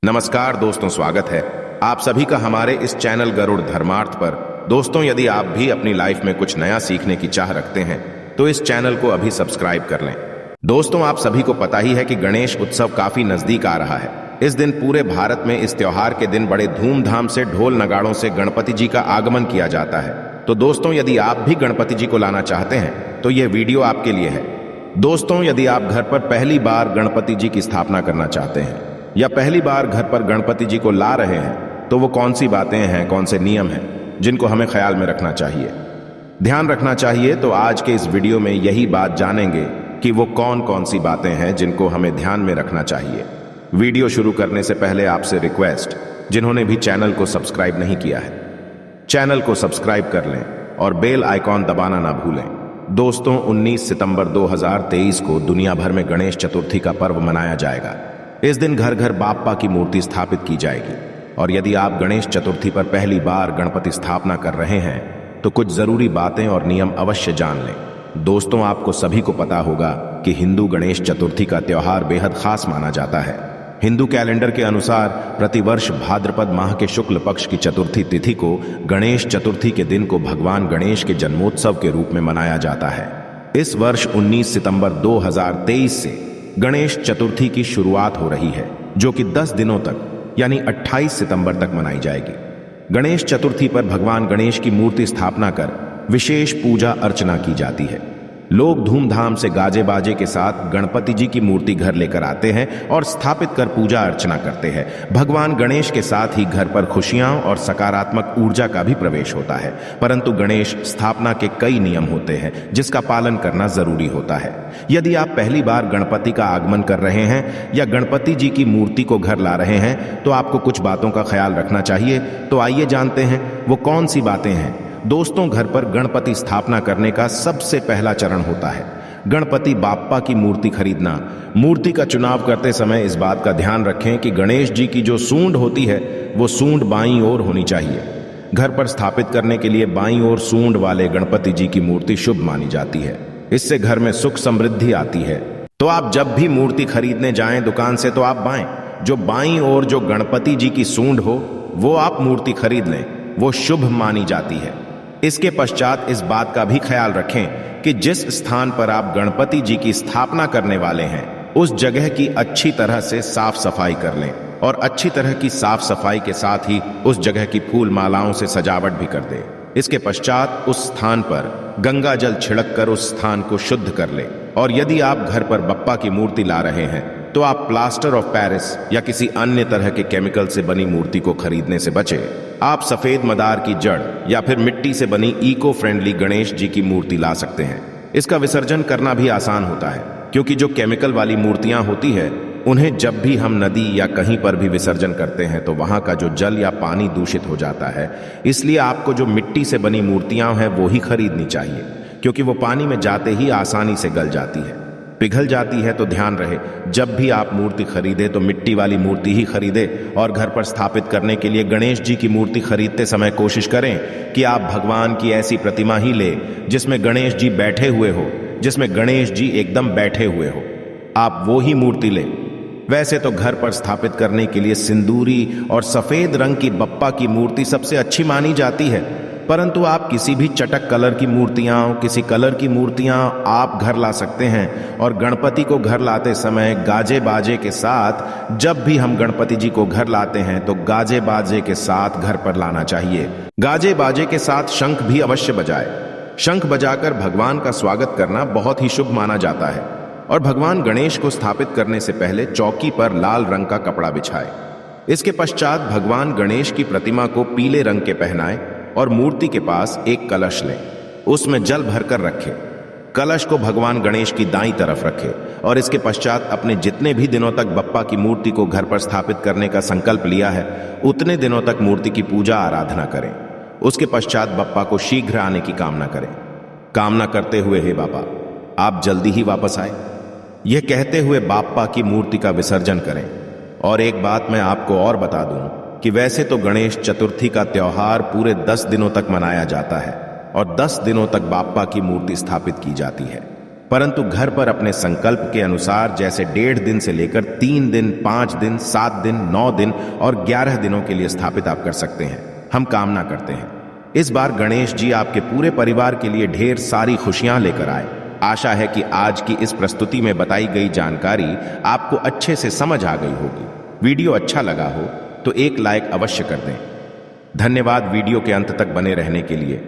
नमस्कार दोस्तों, स्वागत है आप सभी का हमारे इस चैनल गरुड़ धर्मार्थ पर। दोस्तों, यदि आप भी अपनी लाइफ में कुछ नया सीखने की चाह रखते हैं तो इस चैनल को अभी सब्सक्राइब कर लें। दोस्तों, आप सभी को पता ही है कि गणेश उत्सव काफी नजदीक आ रहा है। इस दिन पूरे भारत में इस त्योहार के दिन बड़े धूमधाम से ढोल नगाड़ों से गणपति जी का आगमन किया जाता है। तो दोस्तों, यदि आप भी गणपति जी को लाना चाहते हैं तो ये वीडियो आपके लिए है। दोस्तों, यदि आप घर पर पहली बार गणपति जी की स्थापना करना चाहते हैं या पहली बार घर पर गणपति जी को ला रहे हैं तो वो कौन सी बातें हैं, कौन से नियम हैं जिनको हमें ख्याल में रखना चाहिए, ध्यान रखना चाहिए। तो आज के इस वीडियो में यही बात जानेंगे कि वो कौन कौन सी बातें हैं जिनको हमें ध्यान में रखना चाहिए। वीडियो शुरू करने से पहले आपसे रिक्वेस्ट, जिन्होंने भी चैनल को सब्सक्राइब नहीं किया है, चैनल को सब्सक्राइब कर लें और बेल आइकॉन दबाना ना भूलें। दोस्तों, 19 सितंबर 2023 को दुनिया भर में गणेश चतुर्थी का पर्व मनाया जाएगा। इस दिन घर घर बाप्पा की मूर्ति स्थापित की जाएगी। और यदि आप गणेश चतुर्थी पर पहली बार गणपति स्थापना कर रहे हैं तो कुछ जरूरी बातें और नियम अवश्य जान लें। दोस्तों, आपको सभी को पता होगा कि हिंदू गणेश चतुर्थी का त्योहार बेहद खास माना जाता है। हिंदू कैलेंडर के अनुसार प्रतिवर्ष भाद्रपद माह के शुक्ल पक्ष की चतुर्थी तिथि को गणेश चतुर्थी के दिन को भगवान गणेश के जन्मोत्सव के रूप में मनाया जाता है। इस वर्ष 19 सितंबर 2023 से गणेश चतुर्थी की शुरुआत हो रही है, जो कि 10 दिनों तक यानी 28 सितंबर तक मनाई जाएगी। गणेश चतुर्थी पर भगवान गणेश की मूर्ति स्थापना कर विशेष पूजा अर्चना की जाती है। लोग धूमधाम से गाजे बाजे के साथ गणपति जी की मूर्ति घर लेकर आते हैं और स्थापित कर पूजा अर्चना करते हैं। भगवान गणेश के साथ ही घर पर खुशियां और सकारात्मक ऊर्जा का भी प्रवेश होता है। परंतु गणेश स्थापना के कई नियम होते हैं जिसका पालन करना जरूरी होता है। यदि आप पहली बार गणपति का आगमन कर रहे हैं या गणपति जी की मूर्ति को घर ला रहे हैं तो आपको कुछ बातों का ख्याल रखना चाहिए। तो आइए जानते हैं वो कौन सी बातें हैं। दोस्तों, घर पर गणपति स्थापना करने का सबसे पहला चरण होता है गणपति बाप्पा की मूर्ति खरीदना। मूर्ति का चुनाव करते समय इस बात का ध्यान रखें कि गणेश जी की जो सूंड होती है वो सूंड बाईं ओर होनी चाहिए। घर पर स्थापित करने के लिए बाईं ओर सूंड वाले गणपति जी की मूर्ति शुभ मानी जाती है। इससे घर में सुख समृद्धि आती है। तो आप जब भी मूर्ति खरीदने जाएं दुकान से तो आप बाईं ओर जो गणपति जी की सूंड हो वो आप मूर्ति खरीद लें, वो शुभ मानी जाती है। इसके पश्चात इस बात का भी ख्याल रखें कि जिस स्थान पर आप गणपति जी की स्थापना करने वाले हैं उस जगह की अच्छी तरह से साफ सफाई कर लें और अच्छी तरह की साफ सफाई के साथ ही उस जगह की फूल मालाओं से सजावट भी कर दें। इसके पश्चात उस स्थान पर गंगा जल छिड़क कर उस स्थान को शुद्ध कर लें। और यदि आप घर पर बप्पा की मूर्ति ला रहे हैं तो आप प्लास्टर ऑफ पेरिस या किसी अन्य तरह के केमिकल से बनी मूर्ति को खरीदने से बचें। आप सफेद मदार की जड़ या फिर मिट्टी से बनी इको फ्रेंडली गणेश जी की मूर्ति ला सकते हैं। इसका विसर्जन करना भी आसान होता है, क्योंकि जो केमिकल वाली मूर्तियां होती है उन्हें जब भी हम नदी या कहीं पर भी विसर्जन करते हैं तो वहां का जो जल या पानी दूषित हो जाता है। इसलिए आपको जो मिट्टी से बनी मूर्तियां हैं वो ही खरीदनी चाहिए, क्योंकि वो पानी में जाते ही आसानी से गल जाती है, पिघल जाती है। तो ध्यान रहे, जब भी आप मूर्ति खरीदे तो मिट्टी वाली मूर्ति ही खरीदे। और घर पर स्थापित करने के लिए गणेश जी की मूर्ति खरीदते समय कोशिश करें कि आप भगवान की ऐसी प्रतिमा ही ले जिसमें गणेश जी बैठे हुए हो, जिसमें गणेश जी एकदम बैठे हुए हो, आप वो ही मूर्ति लें। वैसे तो घर पर स्थापित करने के लिए सिंदूरी और सफेद रंग की बप्पा की मूर्ति सबसे अच्छी मानी जाती है, परंतु आप किसी भी चटक कलर की मूर्तियां, किसी कलर की मूर्तियां आप घर ला सकते हैं। और गणपति को घर लाते समय गाजे बाजे के साथ, जब भी हम गणपति जी को घर लाते हैं तो गाजे बाजे के साथ घर पर लाना चाहिए। गाजे बाजे के साथ शंख भी अवश्य बजाए। शंख बजाकर भगवान का स्वागत करना बहुत ही शुभ माना जाता है। और भगवान गणेश को स्थापित करने से पहले चौकी पर लाल रंग का कपड़ा बिछाए। इसके पश्चात भगवान गणेश की प्रतिमा को पीले रंग के पहनाए और मूर्ति के पास एक कलश लें, उसमें जल भरकर रखें। कलश को भगवान गणेश की दाईं तरफ रखें और इसके पश्चात अपने जितने भी दिनों तक बप्पा की मूर्ति को घर पर स्थापित करने का संकल्प लिया है उतने दिनों तक मूर्ति की पूजा आराधना करें। उसके पश्चात बप्पा को शीघ्र आने की कामना करें। कामना करते हुए, हे बाबा आप जल्दी ही वापस आए, यह कहते हुए बाप्पा की मूर्ति का विसर्जन करें। और एक बात मैं आपको और बता दूं कि वैसे तो गणेश चतुर्थी का त्योहार पूरे 10 दिनों तक मनाया जाता है और 10 दिनों तक बाप्पा की मूर्ति स्थापित की जाती है। परंतु घर पर अपने संकल्प के अनुसार जैसे 1.5 दिन से लेकर 3 दिन, 5 दिन, 7 दिन, 9 दिन और 11 दिनों के लिए स्थापित आप कर सकते हैं। हम कामना करते हैं इस बार गणेश जी आपके पूरे परिवार के लिए ढेर सारी खुशियां लेकर आए। आशा है कि आज की इस प्रस्तुति में बताई गई जानकारी आपको अच्छे से समझ आ गई होगी। वीडियो अच्छा लगा हो तो एक लाइक अवश्य कर दें। धन्यवाद वीडियो के अंत तक बने रहने के लिए।